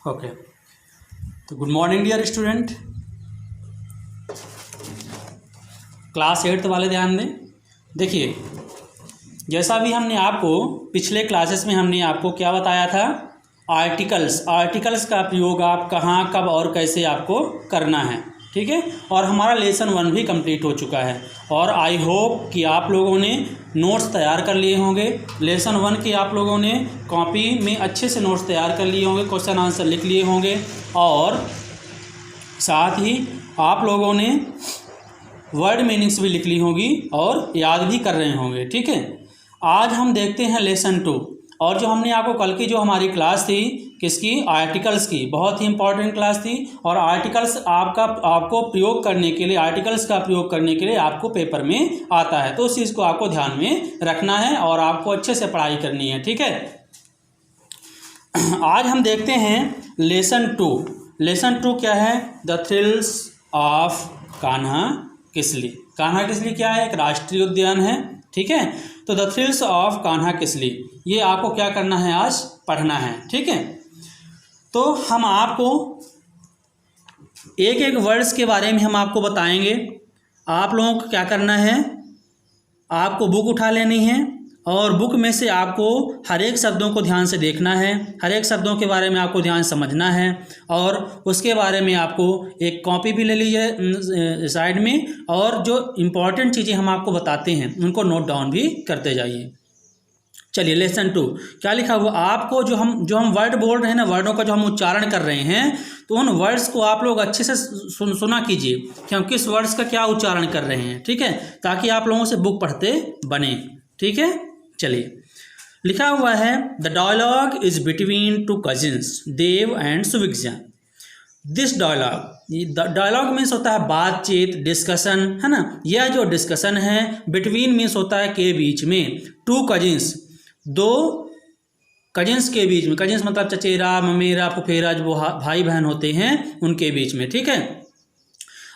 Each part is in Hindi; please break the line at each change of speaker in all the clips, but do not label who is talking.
ओके, तो good morning dear student. Class 8 वाले ध्यान दें। देखिए, जैसा भी हमने आपको पिछले क्लासेस में हमने आपको क्या बताया था, आर्टिकल्स का प्रयोग आप कहाँ कब और कैसे आपको करना है, ठीक है। और हमारा लेसन 1 भी कंप्लीट हो चुका है और आई होप कि आप लोगों ने नोट्स तैयार कर लिए होंगे। लेसन 1 के आप लोगों ने कॉपी में अच्छे से नोट्स तैयार कर लिए होंगे, क्वेश्चन आंसर लिख लिए होंगे और साथ ही आप लोगों ने वर्ड मीनिंग्स भी लिख ली होगी और याद भी कर रहे होंगे, ठीक है। आज हम देखते हैं लेसन 2। और जो हमने आपको कल की जो हमारी क्लास थी किसकी, आर्टिकल्स की, बहुत ही इंपॉर्टेंट क्लास थी। और आर्टिकल्स आपको प्रयोग करने के लिए, आर्टिकल्स का प्रयोग करने के लिए आपको पेपर में आता है, तो उस चीज़ को आपको ध्यान में रखना है और आपको अच्छे से पढ़ाई करनी है, ठीक है। आज हम देखते हैं लेसन 2। लेसन 2 क्या है, the thrills of Kanha Kisli. Kanha Kisli क्या है, एक राष्ट्रीय उद्यान है, ठीक है। तो the thrills of Kanha Kisli, ये आपको क्या करना है, आज पढ़ना है, ठीक है। तो हम आपको एक एक वर्ड्स के बारे में हम आपको बताएंगे। आप लोगों को क्या करना है, आपको बुक उठा लेनी है और बुक में से आपको हर एक शब्दों को ध्यान से देखना है, हर एक शब्दों के बारे में आपको ध्यान समझना है और उसके बारे में आपको एक कॉपी भी ले लीजिए साइड में, और जो इम्पोर्टेंट चीज़ें हम आपको बताते हैं उनको नोट डाउन भी करते जाइए। चलिए लेसन 2 क्या लिखा हुआ, आपको जो हम वर्ड बोल रहे हैं ना, वर्डों का जो हम उच्चारण कर रहे हैं, तो उन वर्ड्स को आप लोग अच्छे से सुना कीजिए कि हम किस वर्ड्स का क्या उच्चारण कर रहे हैं, ठीक है, ताकि आप लोगों से बुक पढ़ते बने, ठीक है। चलिए, लिखा हुआ है the dialogue is between two cousins Dev and Suvigya. This dialogue means होता है बातचीत, डिस्कशन, है ना। यह जो डिस्कशन है, बिटवीन मीन्स होता है के बीच में, टू कजिन्स, दो कजिन्स के बीच में, कजिन्स मतलब चचेरा, ममेरा, फुफेरा, जो भाई बहन होते हैं उनके बीच में, ठीक है।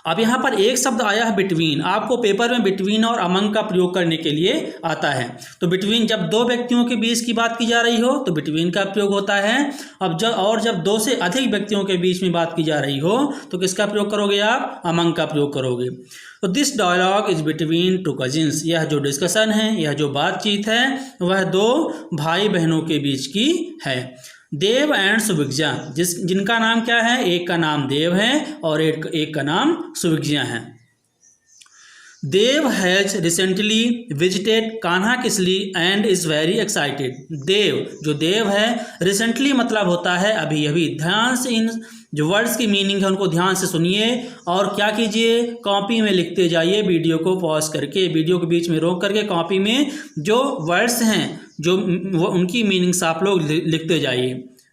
अब यहाँ पर एक शब्द आया है बिटवीन, आपको पेपर में बिटवीन और अमंग का प्रयोग करने के लिए आता है। तो बिटवीन जब दो व्यक्तियों के बीच की बात की जा रही हो तो बिटवीन का प्रयोग होता है। अब जब दो से अधिक व्यक्तियों के बीच में बात की जा रही हो तो किसका प्रयोग करोगे आप, अमंग का प्रयोग करोगे। तो this dialogue is between two cousins, यह जो डिस्कशन है, यह जो बातचीत है, वह दो भाई बहनों के बीच की है। देव एंड सुविज्ञा, जिनका नाम क्या है, एक का नाम देव है और एक का नाम सुविज्ञा है। Dev has recently visited Kanha Kisli and is very excited. Dev, जो देव है, रिसेंटली मतलब होता है अभी अभी। ध्यान से इन जो वर्ड्स की मीनिंग है उनको ध्यान से सुनिए और क्या कीजिए, कॉपी में लिखते जाइए, वीडियो को पॉज करके, वीडियो के बीच में रोक करके कॉपी में जो वर्ड्स हैं जो वो उनकी मीनिंग्स आप लोग लिखते जाइए,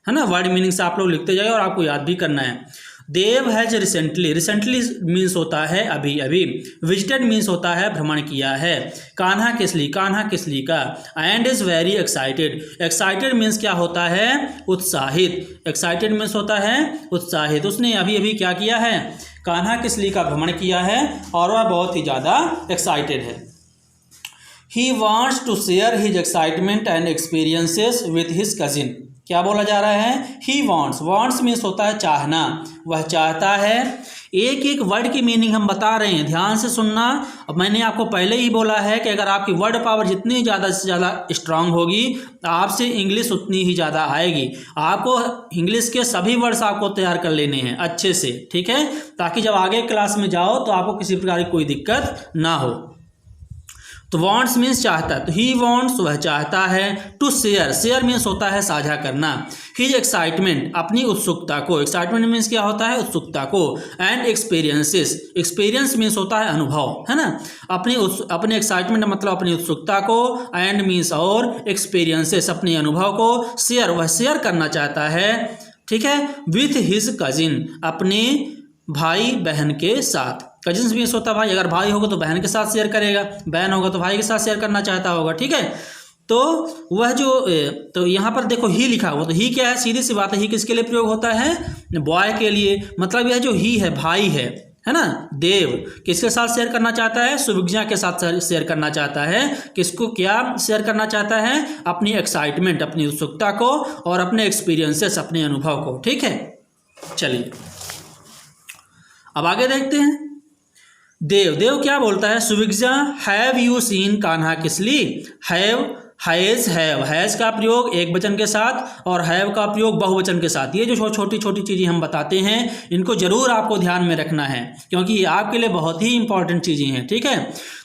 है ना। वर्ड मीनिंग्स आप लोग लिखते जाइए और आपको याद भी करना है। Dev has recently, recently means होता है अभी अभी, विजिटेड मीन्स होता है भ्रमण किया है। कान्हा किसली, कान्हा किसली का, and is very excited, excited means क्या होता है, उत्साहित, एक्साइटेड मीन्स होता है उत्साहित। उसने अभी अभी क्या किया है, कान्हा किसली का भ्रमण किया है और वह बहुत ही ज़्यादा एक्साइटेड है। He wants to share his excitement and experiences with his cousin। क्या बोला जा रहा है, he wants मीन्स होता है चाहना, वह चाहता है। एक एक वर्ड की मीनिंग हम बता रहे हैं, ध्यान से सुनना। अब मैंने आपको पहले ही बोला है कि अगर आपकी वर्ड पावर जितनी ज़्यादा से ज़्यादा स्ट्रांग होगी, आपसे इंग्लिश उतनी ही ज़्यादा आएगी। आपको इंग्लिश के सभी वर्ड्स आपको तैयार कर लेने हैं अच्छे से, ठीक है, ताकि जब आगे क्लास में जाओ तो आपको किसी प्रकार की कोई दिक्कत ना हो। तो वॉन्ट्स मीन्स चाहता है, तो ही वॉन्ट्स वह चाहता है। टू शेयर, शेयर मीन्स होता है साझा करना। हिज एक्साइटमेंट, अपनी उत्सुकता को, एक्साइटमेंट मीन्स क्या होता है, उत्सुकता को। एंड एक्सपीरियंसेस, एक्सपीरियंस मीन्स होता है अनुभव, है ना। अपने एक्साइटमेंट मतलब अपनी उत्सुकता को, एंड मीन्स और, एक्सपीरियंसेस अपने अनुभव को। शेयर, वह शेयर करना चाहता है, ठीक है, विथ हिज कजिन, अपने भाई बहन के साथ। कजिन्स मीन्स होता है भाई, अगर भाई होगा तो बहन के साथ शेयर करेगा, बहन होगा तो भाई के साथ शेयर करना चाहता होगा, ठीक है। तो वह जो, तो यहाँ पर देखो ही लिखा हुआ, तो ही क्या है, सीधी सी बात है, ही किसके लिए प्रयोग होता है, बॉय के लिए। मतलब यह जो ही है भाई है, है ना। देव किसके साथ शेयर करना चाहता है? सुविज्ञा के साथ शेयर करना चाहता है। किसको क्या शेयर करना चाहता है? अपनी एक्साइटमेंट, अपनी उत्सुकता को और अपने एक्सपीरियंसेस, अपने अनुभव को। ठीक है, चलिए अब आगे देखते हैं। देव क्या बोलता है? Suvigya have you seen Kanha Kisli? Has का प्रयोग एक वचन के साथ और हैव का प्रयोग बहुवचन के साथ। ये जो छोटी छोटी चीज़ें हम बताते हैं इनको जरूर आपको ध्यान में रखना है, क्योंकि ये आपके लिए बहुत ही इंपॉर्टेंट चीज़ें हैं। ठीक है,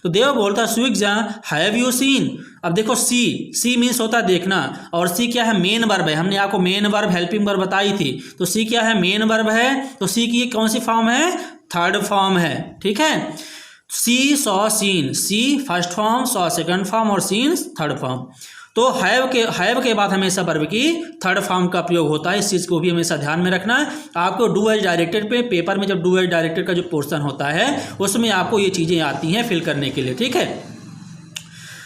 तो देव बोलता है सुविज्ञा हैव यू सीन। अब देखो सी मीन्स होता है देखना, और सी क्या है? मेन वर्ब है। हमने आपको मेन वर्ब, हेल्पिंग वर्ब बताई थी। तो सी क्या है? मेन वर्ब है। तो सी की कौन सी फॉर्म है? थर्ड फॉर्म है। ठीक है, see saw seen, see first form, saw second form और सीन थर्ड फॉर्म। तो हैव के बाद हमेशा वर्ब की थर्ड फॉर्म का प्रयोग होता है। इस चीज़ को भी हमेशा ध्यान में रखना है। आपको डू एज डायरेक्टेड पे पेपर में जब डू एज डायरेक्टेड का जो पोर्शन होता है उसमें आपको ये चीज़ें आती हैं फिल करने के लिए। ठीक है,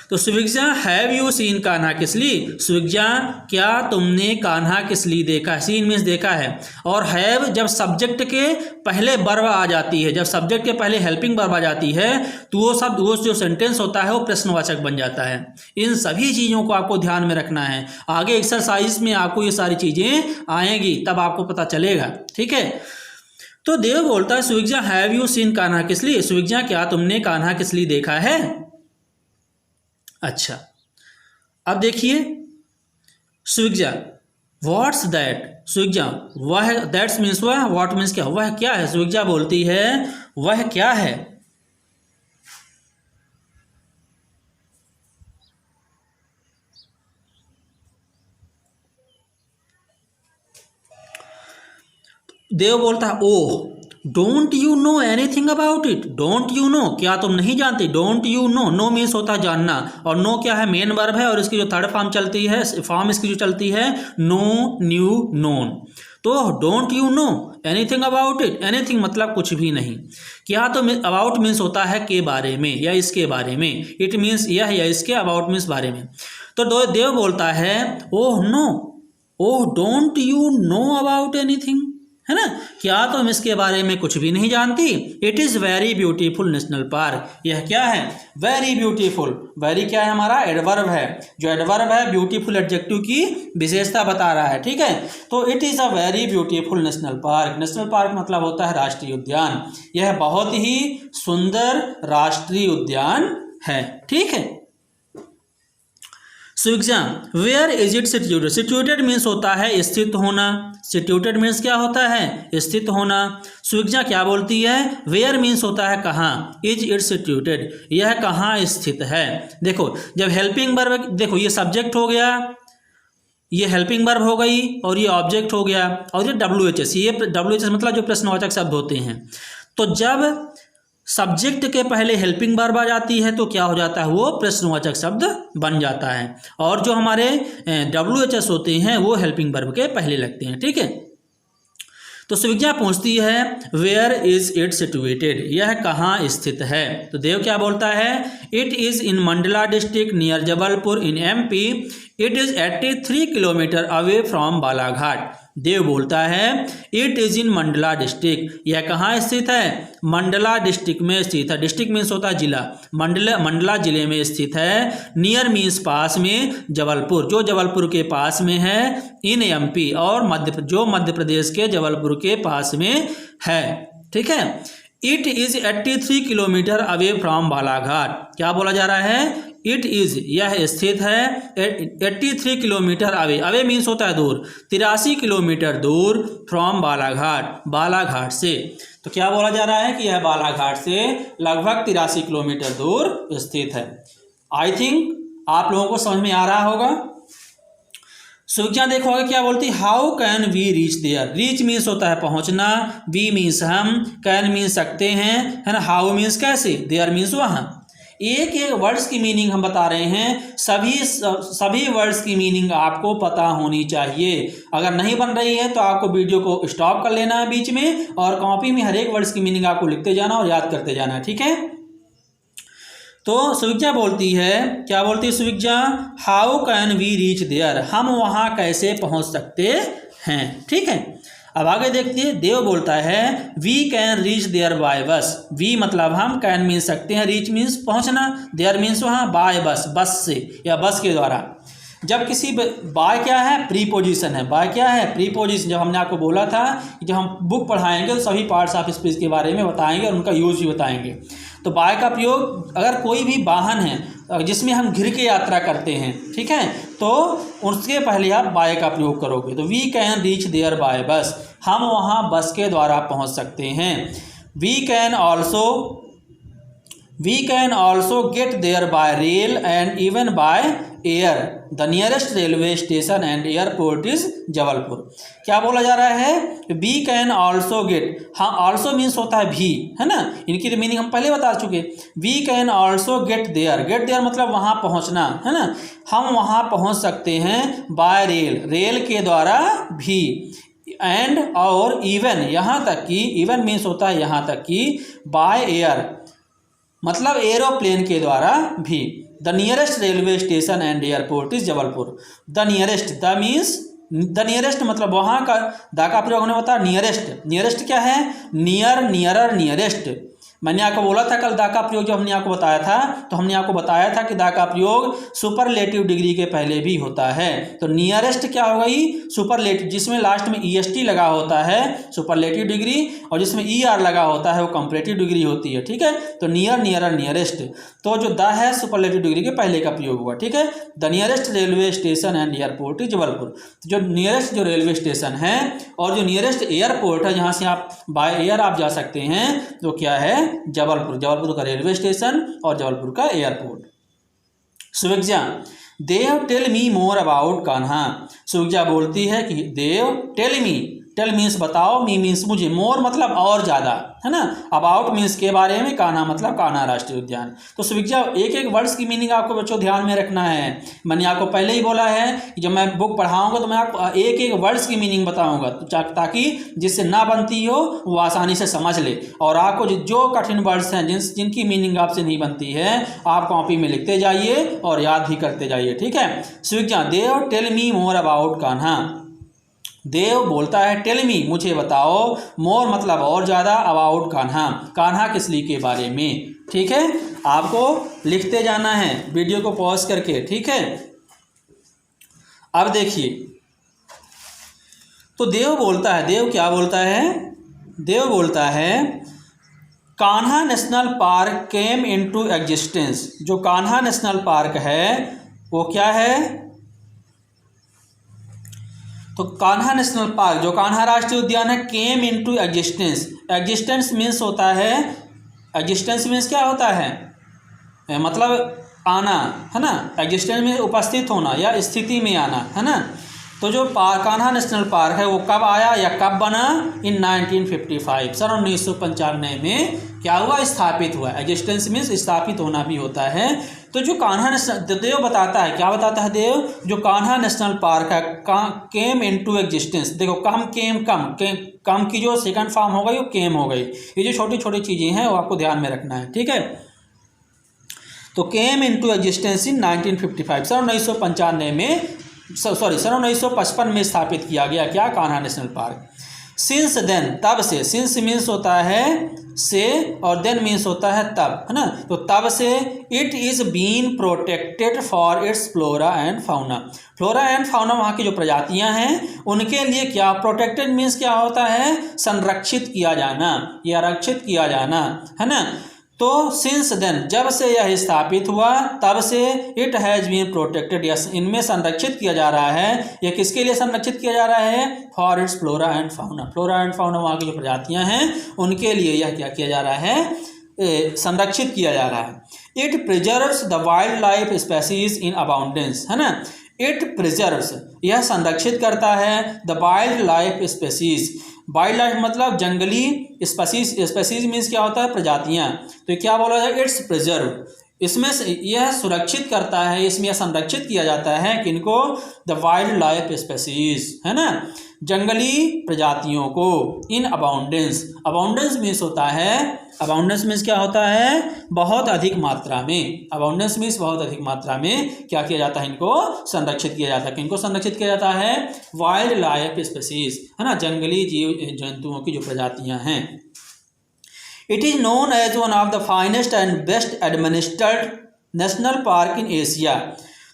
तो Suvigya have you seen Kanha Kisli? Suvigya क्या तुमने कान्हा किसली देखा? सीन मीन्स देखा है। और हैव जब सब्जेक्ट के पहले वर्ब आ जाती है, जब सब्जेक्ट के पहले हेल्पिंग वर्ब आ जाती है तो वो जो सेंटेंस होता है वो प्रश्नवाचक बन जाता है। इन सभी चीज़ों को आपको ध्यान में रखना है। आगे एक्सरसाइज में आपको ये सारी चीज़ें आएंगी, तब आपको पता चलेगा। ठीक है, तो देव बोलता है Suvigya have you seen Kanha Kisli? Suvigya क्या तुमने कान्हा किसली देखा है? अच्छा, अब देखिए सुविज्ञा व्हाट्स दैट। सुविज्ञा वह, दैट्स मीन्स वह, व्हाट मीन्स क्या, वह क्या है? सुविज्ञा बोलती है वह क्या है? देव बोलता है oh don't you know anything about it. Don't you know क्या तुम नहीं जानते? Don't you know, know means होता है जानना, और नो क्या है? मेन वर्ब है। और इसकी जो थर्ड फॉर्म चलती है, फॉर्म इसकी जो चलती है नो, न्यू, नोन। तो don't you know anything about it. Anything मतलब कुछ भी नहीं। क्या तो अबाउट मीन्स होता है के बारे में या इसके बारे में। इट मीन्स यह या इसके, अबाउट मीन्स बारे में। तो देव बोलता है oh no, oh don't you know about anything, है ना। क्या तुम इसके बारे में कुछ भी नहीं जानती? It is very beautiful national park. यह क्या है? Very beautiful. वेरी क्या है? हमारा एडवर्ब है। जो एडवर्ब है ब्यूटीफुल एडजेक्टिव की विशेषता बता रहा है। ठीक है, तो it is a very beautiful national park. National park मतलब होता है राष्ट्रीय उद्यान। यह बहुत ही सुंदर राष्ट्रीय उद्यान है। ठीक है, Suvigya where is it situated. Situated means होता है स्थित होना। सिचुएटेड मीन्स क्या होता है? स्थित होना। सुविज्ञा क्या बोलती है? वेयर मीन्स होता है कहाँ। इज इट सिचुएटेड, यह कहाँ स्थित है। देखो जब हेल्पिंग वर्ब, देखो ये सब्जेक्ट हो गया, ये हेल्पिंग वर्ब हो गई, और ये ऑब्जेक्ट हो गया, और ये WHS। ये WHS मतलब जो प्रश्नवाचक शब्द होते हैं। तो जब सब्जेक्ट के पहले हेल्पिंग वर्ब आ जाती है तो क्या हो जाता है? वो प्रश्नवाचक शब्द बन जाता है। और जो हमारे WHS होते हैं वो हेल्पिंग वर्ब के पहले लगते हैं। ठीक है, तो सुविज्ञा पूछती है वेयर इज इट सिचुएटेड, यह कहाँ स्थित है। तो देव क्या बोलता है? It is in Mandla district near Jabalpur in MP। It is 83 kilometre away from Balaghat. Dev बोलता है it is in Mandla district, यह कहाँ स्थित है? मंडला डिस्ट्रिक्ट में स्थित है। डिस्ट्रिक्ट मीन्स होता है जिला। मंडला जिले में स्थित है। नियर मीन्स पास में, जबलपुर जो जबलपुर के पास में है, इन MP और मध्य प्रदेश के जबलपुर के पास में है। ठीक है, it is 83 kilometre away from Balaghat. क्या बोला जा रहा है? इट इज, यह स्थित है 83 किलोमीटर अवे। अवे मीन्स होता है दूर, 83 किलोमीटर दूर फ्रॉम बालाघाट, बालाघाट से। तो क्या बोला जा रहा है कि यह बालाघाट से लगभग 83 किलोमीटर दूर स्थित है। आई थिंक आप लोगों को समझ में आ रहा होगा। सुविज्ञा देखोगे क्या बोलती? How can we reach there. Reach means होता है पहुंचना, वी मीन्स हम, कैन मीन्स सकते हैं, है ना। हाउ मीन्स कैसे, देयर मीन्स वहाँ। एक एक वर्ड्स की मीनिंग हम बता रहे हैं। सभी वर्ड्स की मीनिंग आपको पता होनी चाहिए। अगर नहीं बन रही है तो आपको वीडियो को स्टॉप कर लेना है बीच में, और कॉपी में हर एक वर्ड्स की मीनिंग आपको लिखते जाना और याद करते जाना है। ठीक है, तो सुविज्ञा बोलती है, क्या बोलती है Suvigya? How can we reach there, हम वहाँ कैसे पहुँच सकते हैं। ठीक है, अब आगे देखिए, देव बोलता है we can reach there by bus. We मतलब हम, कैन मीन सकते हैं, रीच मीन्स पहुंचना, देयर मीन्स वहाँ, बाय बस बस से या बस के द्वारा। जब किसी बाय क्या है, प्रीपोजिशन है, बाय क्या है, प्रीपोजिशन। जब हमने आपको बोला था कि जब हम बुक पढ़ाएंगे तो सभी पार्ट्स ऑफ स्पीच के बारे में बताएंगे और उनका यूज भी बताएंगे। तो बाय का प्रयोग अगर कोई भी वाहन है जिसमें हम घिर के यात्रा करते हैं, ठीक है, तो उसके पहले आप बाय का प्रयोग करोगे। तो we can reach there by bus, हम वहाँ बस के द्वारा पहुँच सकते हैं। We can also get there by rail and even by air. The nearest railway station and airport is Jabalpur. क्या बोला जा रहा है, वी कैन ऑल्सो गेट, हाँ ऑल्सो मीन्स होता है भी, है ना, इनकी मीनिंग हम पहले बता चुके। We can also get there मतलब वहाँ पहुँचना, है ना, हम वहाँ पहुँच सकते हैं बाय रेल, रेल के द्वारा भी, एंड और इवन यहाँ तक कि, इवन मीन्स होता है यहाँ तक कि, बाय एयर मतलब एरोप्लेन के द्वारा भी। The nearest railway station and airport is Jabalpur. The nearest, the means, the nearest मतलब वहाँ का, द का प्रयोग होने होता है नियरेस्ट। नियरेस्ट क्या है, नियर, नियरर, नियरेस्ट। मैंने आपको बोला था कल दा का प्रयोग जब हमने आपको बताया था, तो हमने आपको बताया था कि दा का प्रयोग सुपरलेटिव डिग्री के पहले भी होता है। तो नियरेस्ट क्या हो गई, सुपरलेटिव, जिसमें लास्ट में ईएसटी लगा होता है सुपरलेटिव डिग्री, और जिसमें ईआर लगा होता है वो कंपैरेटिव डिग्री होती है, ठीक है। तो नियर, नियरर, नियरेस्ट, तो जो दा है सुपरलेटिव डिग्री के पहले का प्रयोग हुआ, ठीक है। The nearest railway station and airport is Jabalpur. जो नियरेस्ट जो रेलवे स्टेशन है और जो नियरेस्ट एयरपोर्ट है जहाँ से आप बाय एयर आप जा सकते हैं, तो क्या है, जबलपुर। जबलपुर का रेलवे स्टेशन और जबलपुर का airport. Suvigya, Dev tell me more about Kanha. Suvigya बोलती है कि Dev tell me, tell means बताओ, मी मीन्स मुझे, मोर मतलब और ज़्यादा, है ना, अबाउट मीन्स के बारे में, कान्हा मतलब कान्हा राष्ट्रीय उद्यान। तो सुविज्ञा, एक एक वर्ड्स की मीनिंग आपको बच्चों ध्यान में रखना है। मैंने आपको पहले ही बोला है कि जब मैं बुक पढ़ाऊंगा तो मैं आपको एक एक वर्ड्स की मीनिंग बताऊंगा, ताकि जिससे ना बनती हो वो आसानी से समझ ले। और आपको जो कठिन वर्ड्स हैं जिनकी मीनिंग आपसे नहीं बनती है, आप कॉपी में लिखते जाइए और याद भी करते जाइए, ठीक है। Suvigya, Dev tell me more about Kanha. Dev बोलता है टेल मी मुझे बताओ, मोर मतलब और ज़्यादा, अबाउट कान्हा, कान्हा किसली के बारे में, ठीक है। आपको लिखते जाना है वीडियो को पॉज करके, ठीक है। अब देखिए, तो देव बोलता है, देव क्या बोलता है, देव बोलता है Kanha national park came into existence. जो कान्हा नेशनल पार्क है वो क्या है, तो कान्हा नेशनल पार्क, जो कान्हा राष्ट्रीय उद्यान है, came into existence. Existence means होता है, एग्जिस्टेंस मीन्स क्या होता है, मतलब आना, है ना। एग्जिस्टेंस में उपस्थित होना या स्थिति में आना, है ना। तो जो कान्हा नेशनल पार्क है वो कब आया या कब बना, इन 1955, सन 1995 में क्या हुआ, स्थापित हुआ। एग्जिस्टेंस मीन्स स्थापित होना भी होता है। तो जो कान्हा नेशनल, देव बताता है, क्या बताता है देव, जो कान्हा नेशनल पार्क है, केम इनटू एग्जिस्टेंस। देखो कम, केम, कम की जो सेकंड फॉर्म हो गई वो केम हो गई। ये जो छोटी छोटी चीज़ें हैं वो आपको ध्यान में रखना है, ठीक है। तो केम इनटू एग्जिस्टेंस इन 1955, सन 1995 में, सन 1955 में स्थापित किया गया क्या, Kanha national park. Since then, तब से, सिंस मीन्स होता है से और देन मीन्स होता है तब, है ना। तो तब से it is been protected for its flora and fauna. Flora and fauna वहाँ की जो प्रजातियाँ हैं उनके लिए क्या, प्रोटेक्टेड मीन्स क्या होता है, संरक्षित किया जाना या आरक्षित किया जाना, है ना। तो सिंस देन, जब से यह स्थापित हुआ तब से it has been protected, yes, इनमें संरक्षित किया जा रहा है। यह किसके लिए संरक्षित किया जा रहा है, for its flora and fauna. Flora and fauna वहाँ की जो प्रजातियाँ हैं उनके लिए यह क्या किया जा रहा है, संरक्षित किया जा रहा है। It preserves the wildlife species in abundance, है ना। इट प्रिजर्व्स, यह संरक्षित करता है, the wildlife species, wildlife मतलब जंगली, स्पेसीज, स्पेसीज मीन्स क्या होता है, प्रजातियाँ। तो क्या बोला जाए, इट्स प्रिजर्व, इसमें यह सुरक्षित करता है, इसमें यह संरक्षित किया जाता है किनको, द वाइल्ड लाइफ स्पेसीज, है ना। जंगली प्रजातियों को, इन अबाउंडेंस, अबाउंडेंस मीन्स होता है, अबाउंडेंस मीन्स क्या होता है, बहुत अधिक मात्रा में, अबाउंडेंस मीन्स बहुत अधिक मात्रा में क्या किया जाता है, इनको संरक्षित किया जाता है। किनको संरक्षित किया जाता है, वाइल्ड लाइफ स्पीसीज, है ना, जंगली जीव जंतुओं की जो प्रजातियां हैं। It is known as one of the finest and best administered national park in Asia.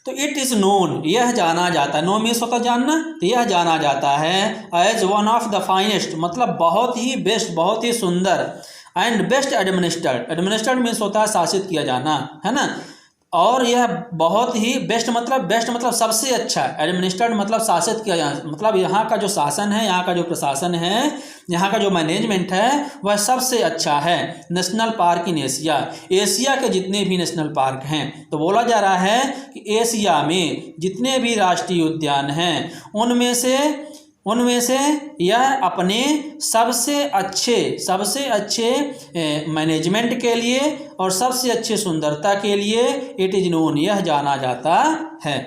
तो इट इज़ नोन, यह जाना जाता है, नो मीन्स होता जानना, तो यह जाना जाता है as one of the finest, मतलब बहुत ही बेस्ट, बहुत ही सुंदर, and best administered, administered means होता है शासित किया जाना, है ना, और यह बहुत ही बेस्ट मतलब सबसे अच्छा, एडमिनिस्ट्रेड मतलब शासित किया जाना, मतलब यहाँ का जो शासन है, यहाँ का जो प्रशासन है, यहाँ का जो मैनेजमेंट है वह सबसे अच्छा है। National park in Asia, Asia के जितने भी नेशनल पार्क हैं, तो बोला जा रहा है कि एशिया में जितने भी राष्ट्रीय उद्यान हैं उनमें से यह अपने सबसे अच्छे मैनेजमेंट के लिए और सबसे अच्छे सुंदरता के लिए इट इज़ नोन, यह जाना जाता है।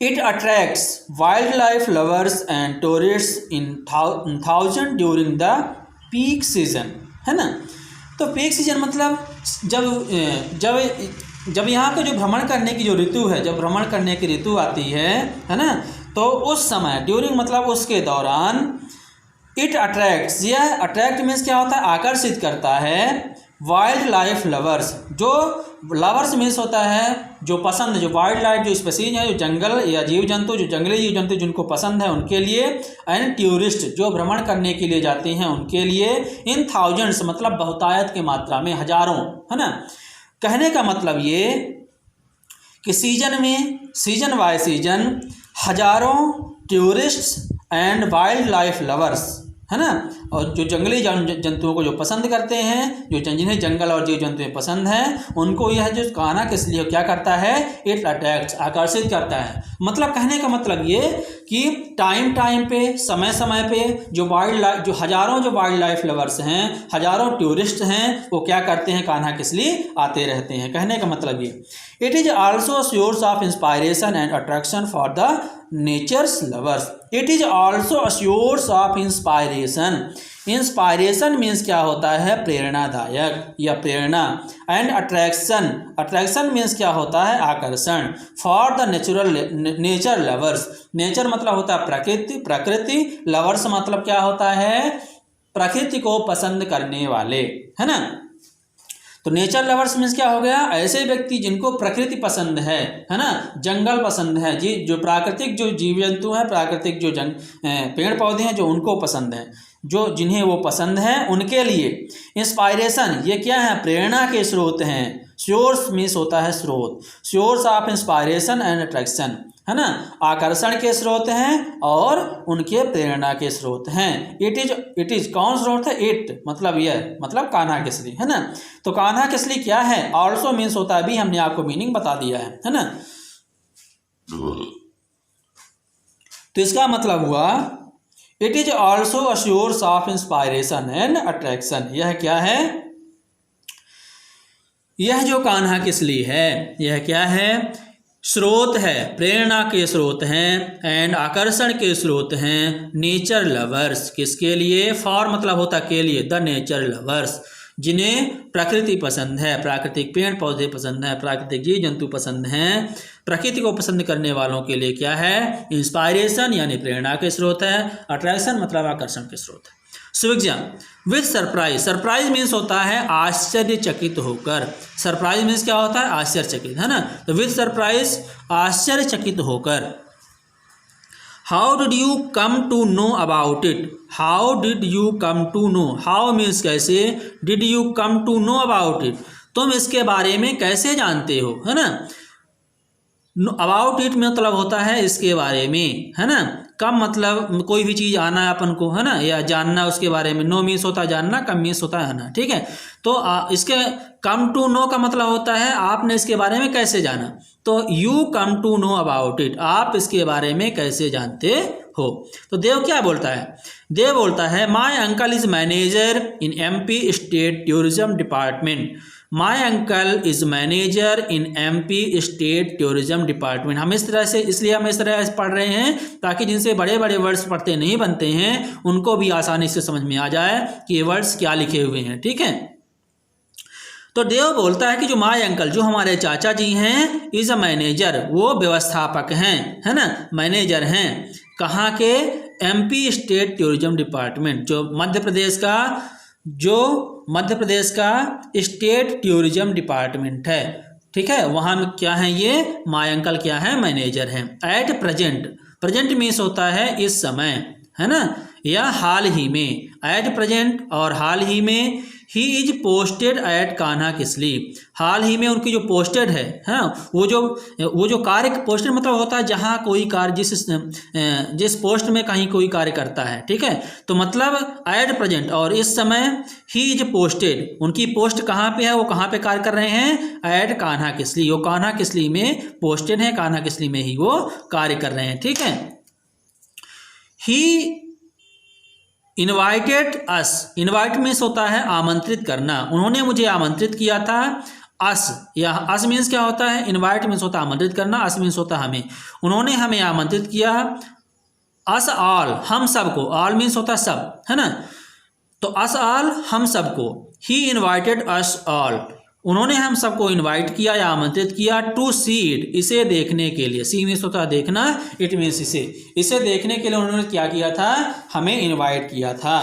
It attracts wild life lovers and tourists in thousand during the peak season, है ना। तो पीक सीजन मतलब जब यहाँ का जो भ्रमण करने की जो ऋतु है, जब भ्रमण करने की ऋतु आती है ना, तो उस समय, ड्यूरिंग मतलब उसके दौरान, इट अट्रैक्ट्स, यह अट्रैक्ट मीन्स क्या होता है, आकर्षित करता है, वाइल्ड लाइफ लवर्स, जो लवर्स मीन्स होता है जो पसंद, जो वाइल्ड लाइफ जो स्पीसीज है, जो जंगल या जीव जंतु, जो जंगली जीव जंतु जिनको पसंद है उनके लिए, एंड टूरिस्ट जो भ्रमण करने के लिए जाते हैं उनके लिए, इन थाउजेंड्स मतलब बहुतायत की मात्रा में, हजारों, है ना। कहने का मतलब ये कि सीजन बाय सीजन हजारों tourists and wild life lovers, है ना, और जो जंगली जंतुओं को जो पसंद करते हैं, जिन्हें जंगल और जीव जंतु पसंद हैं, उनको यह जो कान्हा किस लिए क्या करता है, इट अट्रैक्ट्स, आकर्षित करता है। मतलब कहने का मतलब ये कि टाइम पे, समय पे जो हजारों जो वाइल्ड लाइफ लवर्स हैं, हजारों टूरिस्ट हैं, वो क्या करते हैं, कान्हा किस लिए आते रहते हैं। कहने का मतलब ये, it is also source of inspiration and attraction for the natures lovers. It is also a source of inspiration, inspiration means क्या होता है, प्रेरणादायक या प्रेरणा, एंड अट्रैक्शन मीन्स क्या होता है, आकर्षण, for the nature lovers, nature मतलब होता है प्रकृति, लवर्स मतलब क्या होता है, प्रकृति को पसंद करने वाले, है ना। तो नेचर लवर्स मीन्स क्या हो गया, ऐसे व्यक्ति जिनको प्रकृति पसंद है ना, जंगल पसंद है, जो प्राकृतिक जो जीव जंतु हैं, प्राकृतिक जो पेड़ पौधे हैं जो उनको पसंद है, जो जिन्हें वो पसंद है उनके लिए। इंस्पायरेशन ये क्या है, प्रेरणा के स्रोत हैं। सोर्स मीन्स होता है स्रोत, source of inspiration and attraction, है ना, आकर्षण के स्रोत हैं और उनके प्रेरणा के स्रोत हैं। इट इज कौन स्रोत है, इट मतलब यह, मतलब कान्हा किसली, है ना। तो कान्हा किसली क्या है, ऑल्सो मीन्स होता है, अभी हमने आपको मीनिंग बता दिया है ना। तो इसका मतलब हुआ, it is also a source of inspiration and attraction. यह क्या है, यह जो कान्हा किसली है, यह क्या है, स्रोत है, प्रेरणा के स्रोत हैं, एंड आकर्षण के स्रोत हैं नेचर लवर्स, किसके लिए, फॉर मतलब होता के लिए, द नेचर लवर्स, जिन्हें प्रकृति पसंद है, प्राकृतिक पेड़ पौधे पसंद है, प्राकृतिक जीव जंतु पसंद हैं। प्रकृति को पसंद करने वालों के लिए क्या है, इंस्पायरेशन यानी प्रेरणा के स्रोत है, अट्रैक्शन मतलब आकर्षण के स्रोत है। सुविज्ञा विथ सरप्राइज, सरप्राइज मीन्स होता है आश्चर्यचकित होकर, सरप्राइज मीन्स क्या होता है, आश्चर्यचकित, है ना। तो विथ सरप्राइज आश्चर्यचकित होकर। How did you come to know about it, how did you come to know, how means कैसे, did you come to know about it, तुम इसके बारे में कैसे जानते हो, है ना। अबाउट इट मतलब होता है इसके बारे में, है ना। कम मतलब कोई भी चीज़ आना है अपन को, है ना, या जानना उसके बारे में। नो मीन्स होता है जानना, कम मीन्स होता है आना, ठीक है। तो इसके कम टू नो का मतलब होता है आपने इसके बारे में कैसे जाना। तो you come to know about it, आप इसके बारे में कैसे जानते हो। तो देव क्या बोलता है, देव बोलता है my uncle is manager in MP state tourism department, my uncle is manager in MP state tourism department. हम इस तरह से इसलिए हम इस तरह से पढ़ रहे हैं ताकि जिनसे बड़े बड़े वर्ड्स पढ़ते नहीं बनते हैं उनको भी आसानी से समझ में आ जाए कि ये वर्ड्स क्या लिखे हुए हैं। ठीक है, तो देव बोलता है कि जो माय अंकल, जो हमारे चाचा जी हैं, इज अ मैनेजर, वो व्यवस्थापक हैं, है ना, मैनेजर हैं। कहाँ के? MP स्टेट टूरिज्म डिपार्टमेंट, जो मध्य प्रदेश का स्टेट टूरिज्म डिपार्टमेंट है। ठीक है, वहाँ में क्या है, ये माय अंकल क्या है, मैनेजर हैं। एट प्रेजेंट, प्रेजेंट मीन्स होता है इस समय, है ना, या हाल ही में। एट प्रेजेंट और हाल ही में। He is posted at Kanha Kisli, हाल ही में उनकी जो पोस्टेड है वो जो कार्य, पोस्टेड मतलब होता है जहाँ कोई कार्य जिस पोस्ट में कहीं कोई कार्य करता है। ठीक है, तो मतलब एट प्रेजेंट और इस समय। ही इज पोस्टेड, उनकी पोस्ट कहाँ पे है, वो कहाँ पे कार्य कर रहे हैं, एट कान्हा किसली, वो कान्हा किसली में पोस्टेड है, कान्हा किसली में ही वो कार्य कर रहे हैं। ठीक है, ही इनवाइटेड अस, इनवाइट मीन्स होता है आमंत्रित करना, उन्होंने मुझे आमंत्रित किया था। अस, या अस मीन्स क्या होता है, इनवाइट मीन्स होता है आमंत्रित करना, अस मीन्स होता है हमें, उन्होंने हमें आमंत्रित किया। अस ऑल, हम सबको, ऑल मीन्स होता है सब, है ना, तो अस ऑल हम सबको। ही इनवाइटेड अस ऑल, उन्होंने हम सबको इनवाइट किया या आमंत्रित किया। टू सी इट, इसे देखने के लिए, सी मीन्स होता है देखना, इट मीन्स इसे देखने के लिए उन्होंने क्या किया था, हमें इनवाइट किया था।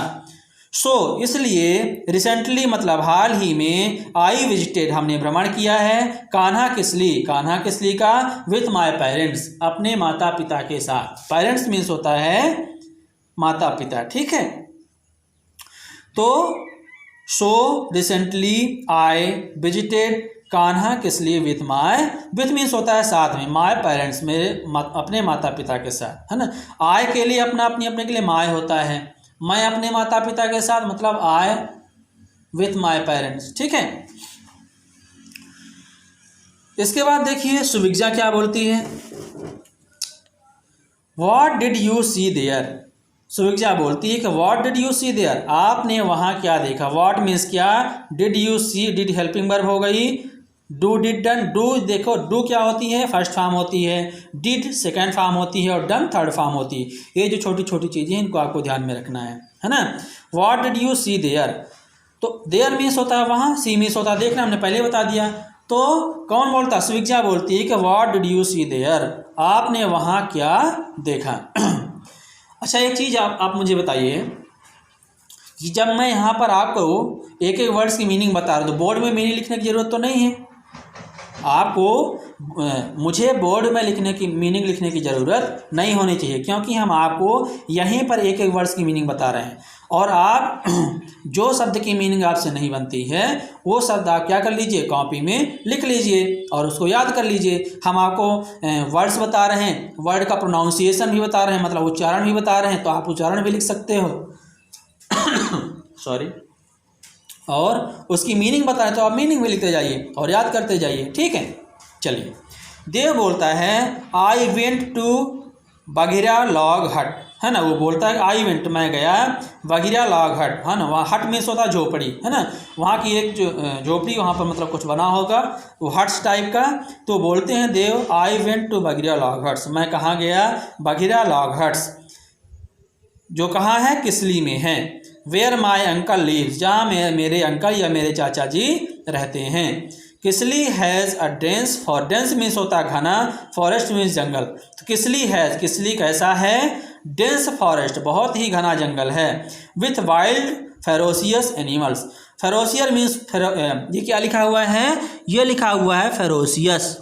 सो इसलिए रिसेंटली मतलब हाल ही में, आई विजिटेड हमने भ्रमण किया है, कान्हा किसली, कान्हा किसली का, विथ माई पेरेंट्स, अपने माता पिता के साथ। पेरेंट्स मीन्स होता है माता पिता। ठीक है, तो so recently I visited Kanha Kisli with my, with means होता है साथ में, माई पेरेंट्स मेरे अपने माता पिता के साथ, है ना। आई के लिए अपना अपने के लिए माई होता है, मैं अपने माता पिता के साथ मतलब आई विथ माई पेरेंट्स। ठीक है, इसके बाद देखिए सुविज्ञा क्या बोलती है। What did you see there, Suvigya बोलती है कि what did you see there, आपने वहाँ क्या देखा। व्हाट मीन्स क्या, did you see, did helping verb हो गई, डू डिड डन, डू देखो डू क्या होती है, फर्स्ट फॉर्म होती है, डिड सेकंड फॉर्म होती है और डन थर्ड फॉर्म होती है। ये जो छोटी छोटी चीज़ें हैं इनको आपको ध्यान में रखना है ना। What did you see there, तो देयर मीन्स होता है वहाँ, सी मीन्स होता है देखना, हमने पहले बता दिया। तो कौन बोलता है, सुविज्ञा बोलती है कि what did you see there, आपने वहाँ क्या देखा। अच्छा, एक चीज़ आप मुझे बताइए कि जब मैं यहाँ पर आपको एक एक वर्ड्स की मीनिंग बता रहा हूँ तो बोर्ड में मीनिंग लिखने की ज़रूरत तो नहीं है आपको, मुझे बोर्ड में मीनिंग लिखने की ज़रूरत नहीं होनी चाहिए, क्योंकि हम आपको यहीं पर एक एक वर्ड्स की मीनिंग बता रहे हैं। और आप जो शब्द की मीनिंग आपसे नहीं बनती है वो शब्द आप क्या कर लीजिए, कॉपी में लिख लीजिए और उसको याद कर लीजिए। हम आपको वर्ड्स बता रहे हैं, वर्ड का प्रोनाउंसिएशन भी बता रहे हैं, मतलब उच्चारण भी बता रहे हैं, तो आप उच्चारण भी लिख सकते हो सॉरी, और उसकी मीनिंग बता रहे हैं तो आप मीनिंग भी लिखते जाइए और याद करते जाइए। ठीक है, चलिए। देव बोलता है आई वेंट टू बघिरा लॉग हट, है ना, वो बोलता है आई वेंट, मैं गया बघिरा लॉग हट, है ना, वहाँ हट मीन्स होता है झोपड़ी, है ना, वहाँ की एक झोपड़ी, वहाँ पर मतलब कुछ बना होगा वो हट्स टाइप का। तो बोलते हैं Dev I went to Baghira log huts, मैं कहाँ गया, बघिरा लॉग हट्स, जो कहाँ है, किसली में है। वेयर माई अंकल लिव्स, जहाँ मेरे अंकल या मेरे चाचा जी रहते हैं। Kisli has a dense for, dense means होता है घना, फॉरेस्ट मीन्स जंगल, तो किसली हैज़, किसली कैसा है, डेंस फॉरेस्ट बहुत ही घना जंगल है, with wild ferocious animals, ferocious means ये क्या लिखा हुआ है, ये लिखा हुआ है फेरोसियस,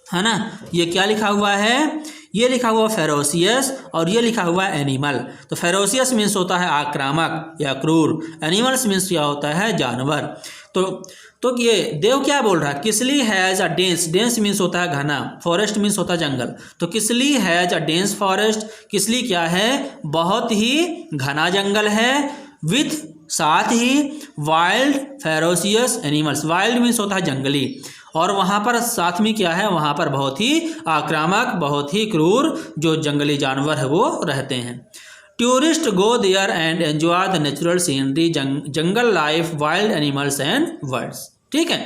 है ना, ये क्या लिखा हुआ है, ये लिखा हुआ फेरोसियस और ये लिखा हुआ एनिमल। तो फेरोसियस मीन्स होता है आक्रामक या क्रूर, एनिमल्स मीन्स क्या होता है, जानवर। तो ये देव क्या बोल रहा है, Kisli has a dense, dense means होता है घना, फॉरेस्ट मीन्स होता है जंगल, तो Kisli has a dense forest, Kisli क्या है, बहुत ही घना जंगल है, विथ साथ ही wild ferocious animals, wild means होता है जंगली, और वहाँ पर साथ में क्या है, वहाँ पर बहुत ही आक्रामक, बहुत ही क्रूर जो जंगली जानवर है वो रहते हैं। Tourist go there and enjoy the natural scenery, jungle life, wild animals and birds. ठीक है,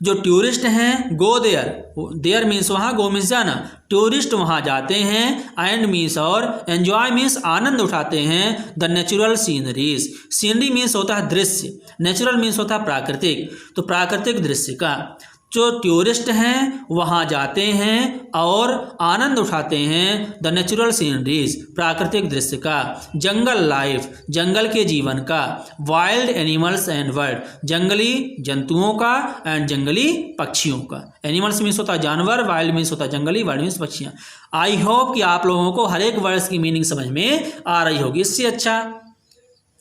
जो टूरिस्ट हैं गो देयर, देयर मीन्स वहाँ, गो मीन्स जाना, टूरिस्ट वहाँ जाते हैं, एंड मीन्स और, एंजॉय मीन्स आनंद उठाते हैं, the natural sceneries, scenery means होता है दृश्य, नेचुरल मीन्स होता है प्राकृतिक, तो प्राकृतिक दृश्य का, जो टूरिस्ट हैं वहाँ जाते हैं और आनंद उठाते हैं, द नेचुरल सीनरीज, प्राकृतिक दृश्य का, जंगल लाइफ, जंगल के जीवन का, वाइल्ड एनिमल्स एंड बर्ड, जंगली जंतुओं का, एंड जंगली पक्षियों का। एनिमल्स मीन्स होता है जानवर, वाइल्ड मीन्स होता है जंगली, बर्ड मीन्स पक्षियाँ। आई होप कि आप लोगों को हर एक वर्ड्स की मीनिंग समझ में आ रही होगी। इससे अच्छा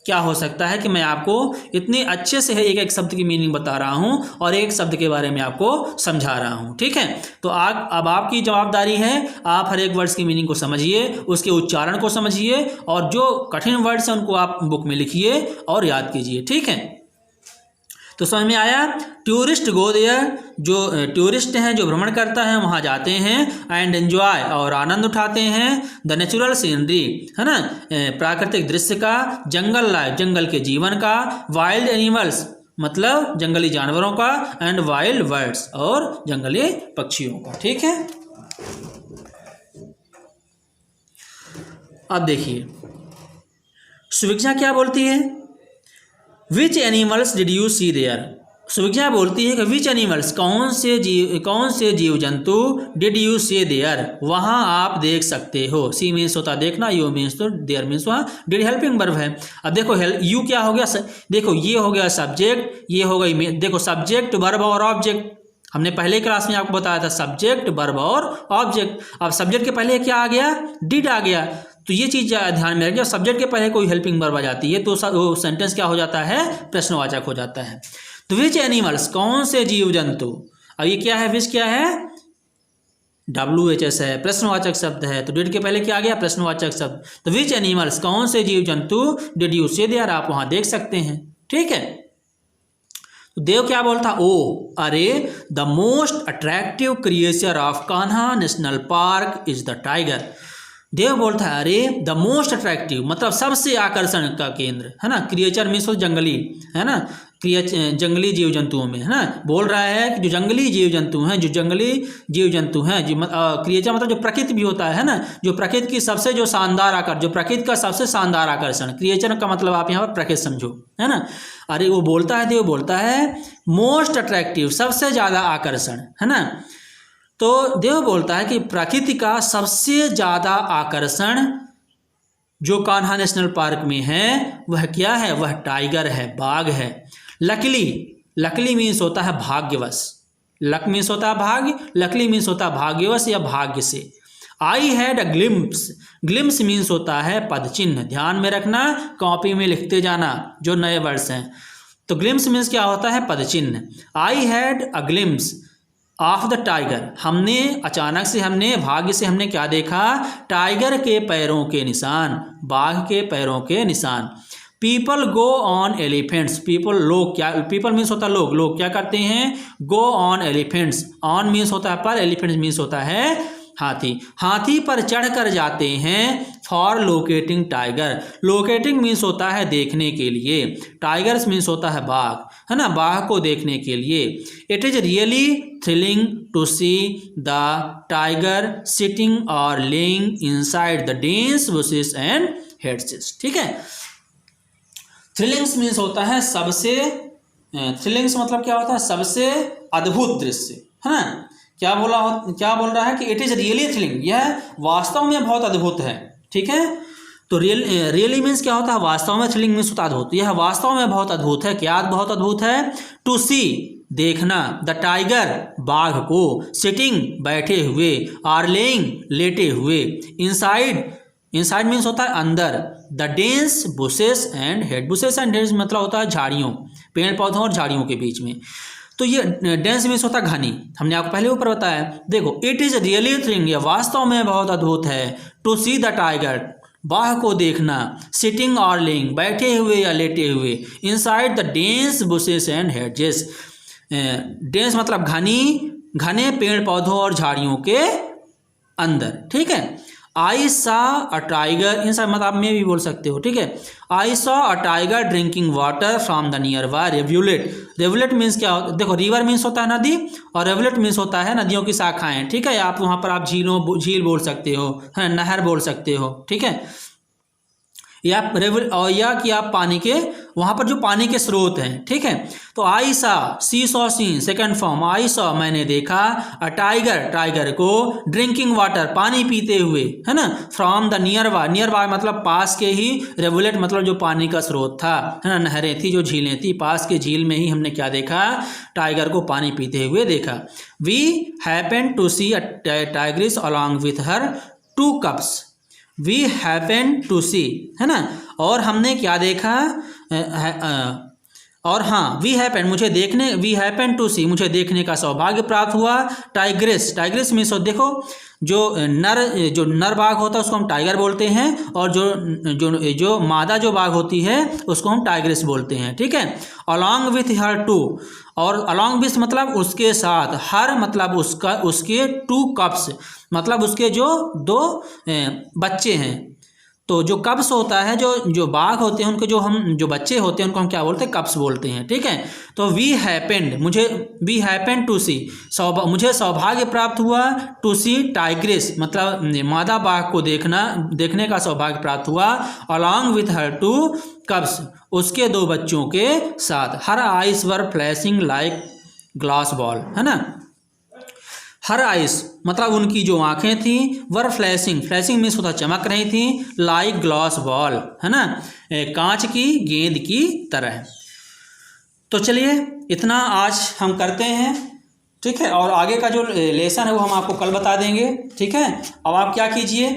क्या हो सकता है कि मैं आपको इतने अच्छे से एक एक शब्द की मीनिंग बता रहा हूं और एक शब्द के बारे में आपको समझा रहा हूं। ठीक है, तो अब आपकी जवाबदारी है, आप हर एक वर्ड्स की मीनिंग को समझिए, उसके उच्चारण को समझिए, और जो कठिन वर्ड्स हैं उनको आप बुक में लिखिए और याद कीजिए। ठीक है, तो समझ में आया। टूरिस्ट गो देयर, जो टूरिस्ट हैं जो भ्रमण करता है वहाँ जाते हैं, एंड एंजॉय और आनंद उठाते हैं, द नेचुरल सीनरी है ना, प्राकृतिक दृश्य का, जंगल लाइफ जंगल के जीवन का, वाइल्ड एनिमल्स मतलब जंगली जानवरों का, एंड वाइल्ड बर्ड्स और जंगली पक्षियों का। ठीक है, अब देखिए सुविज्ञा क्या बोलती है, which animals did you see there. Suvigya बोलती है कि विच एनिमल्स, कौन से जीव जंतु, डिड यू सी देयर वहाँ आप देख सकते हो। सी मीन्स होता देखना, यू मीन्स तो, देयर मीन्स वहाँ, डिड हेल्पिंग वर्ब है। अब देखो यू क्या हो गया, देखो ये हो गया सब्जेक्ट, ये हो गई, देखो सब्जेक्ट वर्ब और ऑब्जेक्ट, हमने पहले क्लास में आपको बताया था सब्जेक्ट वर्ब और ऑब्जेक्ट। अब सब्जेक्ट के पहले क्या आ गया, डिड आ गया, तो ये चीज़ ध्यान में रखिए, सब्जेक्ट के पहले कोई हेल्पिंग वर्ब आ जाती है तो वो सेंटेंस क्या हो जाता है, प्रश्नवाचक हो जाता है। तो विच एनिमल्स, कौन से जीव जंतु, अब ये क्या है, विच क्या है, WHS है, प्रश्नवाचक शब्द है, तो डिड के पहले क्या आ गया, प्रश्नवाचक शब्द। तो विच एनिमल्स, कौन से जीव जंतु, डिड यू सी देयर आप वहाँ देख सकते हैं। ठीक है, तो देव क्या बोलता, ओ अरे, the most attractive creature of Kanha national park is the tiger. Dev बोलता है अरे, द मोस्ट अट्रैक्टिव मतलब सबसे आकर्षण का केंद्र है ना, क्रिएचर मीन्स जंगली है ना, जंगली जीव जंतुओं में है ना, बोल रहा है कि जो जंगली जीव जंतु हैं, जो जंगली जीव जंतु हैं, जो क्रिएचर मतलब जो प्रकृति भी होता है ना, जो प्रकृति की सबसे जो शानदार आकर्षण, जो प्रकृति का सबसे शानदार आकर्षण, क्रिएचर का मतलब आप यहाँ पर प्रकृति समझो है ना। अरे वो बोलता है, देव बोलता है मोस्ट अट्रैक्टिव सबसे ज़्यादा आकर्षण है ना, तो देव बोलता है कि प्रकृति का सबसे ज़्यादा आकर्षण जो कान्हा नेशनल पार्क में है वह क्या है, वह टाइगर है, बाघ है। लकली मीन्स होता है भाग्यवश, लक मीन्स होता है भाग्य, लकली मीन्स होता है भाग्यवश या भाग्य से। I had a glimpse, glimpse means होता है पद चिन्ह, ध्यान में रखना, कॉपी में लिखते जाना जो नए वर्ड्स हैं। तो ग्लिम्प्स मीन्स क्या होता है, पद चिन्ह। I had a glimpse of the tiger, हमने अचानक से, हमने भाग्य से हमने क्या देखा, टाइगर के पैरों के निशान, बाघ के पैरों के निशान। People go on elephants, people लोग, क्या पीपल मीन्स होता है लोग, लोग क्या करते हैं, go on elephants, on means होता है पर, एलिफेंट्स मीन्स होता है हाथी, हाथी पर चढ़कर जाते हैं for locating tiger, locating means होता है देखने के लिए, टाइगर्स मीन्स होता है बाघ है ना, बाघ को देखने के लिए। It is really thrilling to see the tiger sitting or laying inside the dense bushes and hedges. ठीक है, थ्रिलिंग्स मीन्स होता है सबसे, थ्रिलिंग्स मतलब क्या होता है, सबसे अद्भुत दृश्य है ना। क्या बोल रहा है कि इट इज रियली थ्रिलिंग, यह वास्तव में बहुत अद्भुत है। ठीक है, तो रियली मीन्स क्या होता है, वास्तव में, थ्रिलिंग मीन्स होता है अद्भुत, यह वास्तव में बहुत अद्भुत है। क्या बहुत अद्भुत है, टू सी देखना, द टाइगर बाघ को, सिटिंग बैठे हुए, आर लेइंग लेटे हुए, इनसाइड मीन्स होता है अंदर, the dense bushes and head, bushes and heads मतलब होता है झाड़ियों, पेड़ पौधों और झाड़ियों के बीच में। तो ये डेंस मीन्स होता है घनी, हमने आपको पहले ऊपर बताया। देखो इट इज रियली थ्रिलिंग, यह वास्तव में बहुत अद्भुत है, टू सी द टाइगर बाघ को देखना, सिटिंग और लेइंग बैठे हुए या लेटे हुए, inside the dense bushes and hedges, dense मतलब घने पेड़ पौधों और झाड़ियों के अंदर। ठीक है, आई सॉ अ टाइगर, इन सब मतलब आप में भी बोल सकते हो, ठीक है। I saw a tiger drinking water from the nearby rivulet. Rivulet means क्या होता है, देखो रिवर मीन्स होता है नदी, और रिवुलेट मीन्स होता है नदियों की शाखाएं, ठीक है। आप वहाँ पर आप झील बोल सकते हो, है नहर बोल सकते हो, ठीक है। या कि आप पानी के, वहाँ पर जो पानी के स्रोत हैं, ठीक है। तो I saw, see saw seen second form, I saw मैंने देखा, अ टाइगर टाइगर को, ड्रिंकिंग वाटर पानी पीते हुए, है ना, फ्रॉम द नियर बाय मतलब पास के ही, रेवुलेट मतलब जो पानी का स्रोत था, है ना, नहरें थी जो झीलें थी, पास के झील में ही हमने क्या देखा, टाइगर को पानी पीते हुए देखा। We happen to see a tigress along with her 2 cubs. We happen to see, है ना, और हमने क्या देखा, और हाँ वी हैपन मुझे देखने, वी हैपन टू सी मुझे देखने का सौभाग्य प्राप्त हुआ, टाइग्रिस मीन्स देखो जो नर बाघ होता है उसको हम टाइगर बोलते हैं, और जो मादा जो बाघ होती है उसको हम टाइग्रिस बोलते हैं, ठीक है। अलॉन्ग विथ हर 2, और अलॉन्ग विथ मतलब उसके साथ, हर मतलब उसके 2 कप्स मतलब उसके जो 2 बच्चे हैं। तो जो कब्स होता है, जो बाघ होते हैं उनके जो बच्चे होते हैं उनको हम क्या बोलते हैं, कब्स बोलते हैं, ठीक है। तो वी हैपेंड टू सी, मुझे सौभाग्य प्राप्त हुआ, टू सी टाइग्रिस मतलब मादा बाघ को देखने का सौभाग्य प्राप्त हुआ, अलॉन्ग विथ हर 2 कब्स उसके 2 बच्चों के साथ। हर आइस वर फ्लैशिंग लाइक ग्लास बॉल, है ना। हर आइस मतलब उनकी जो आंखें थी, वर फ्लैशिंग मीन्स होता चमक रही थी, लाइक ग्लास बॉल, है ना, कांच की गेंद की तरह। तो चलिए इतना आज हम करते हैं, ठीक है, और आगे का जो लेसन है वो हम आपको कल बता देंगे, ठीक है। अब आप क्या कीजिए,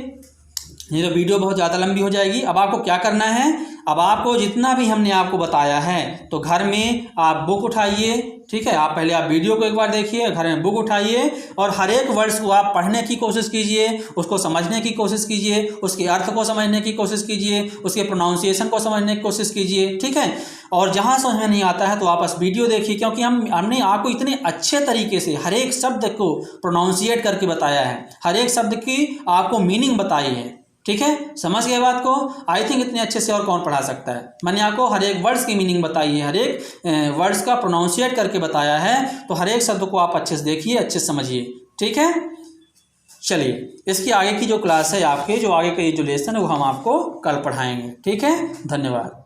ये तो वीडियो बहुत ज़्यादा लंबी हो जाएगी। अब आपको क्या करना है, अब आपको जितना भी हमने आपको बताया है तो घर में आप बुक उठाइए, ठीक है। आप पहले आप वीडियो को एक बार देखिए, घर में बुक उठाइए और हर एक वर्ड्स को आप पढ़ने की कोशिश कीजिए, उसको समझने की कोशिश कीजिए, उसके अर्थ को समझने की कोशिश कीजिए, उसके प्रोनाउंसिएशन को समझने की कोशिश कीजिए, ठीक है। और जहाँ समझ में नहीं आता है तो आप बस वीडियो देखिए, क्योंकि हमने आपको इतने अच्छे तरीके से हर एक शब्द को प्रोनाउंसिएट करके बताया है, हर एक शब्द की आपको मीनिंग बताई है, ठीक है। समझ गए बात को। आई थिंक इतने अच्छे से और कौन पढ़ा सकता है। मैंने आपको हर एक वर्ड्स की मीनिंग बताई है, हर एक वर्ड्स का प्रोनाउंसिएट करके बताया है, तो हर एक शब्द को आप अच्छे से देखिए, अच्छे से समझिए, ठीक है। चलिए इसकी आगे की जो क्लास है, आपके जो आगे का जो लेसन है वो हम आपको कल पढ़ाएंगे, ठीक है। धन्यवाद।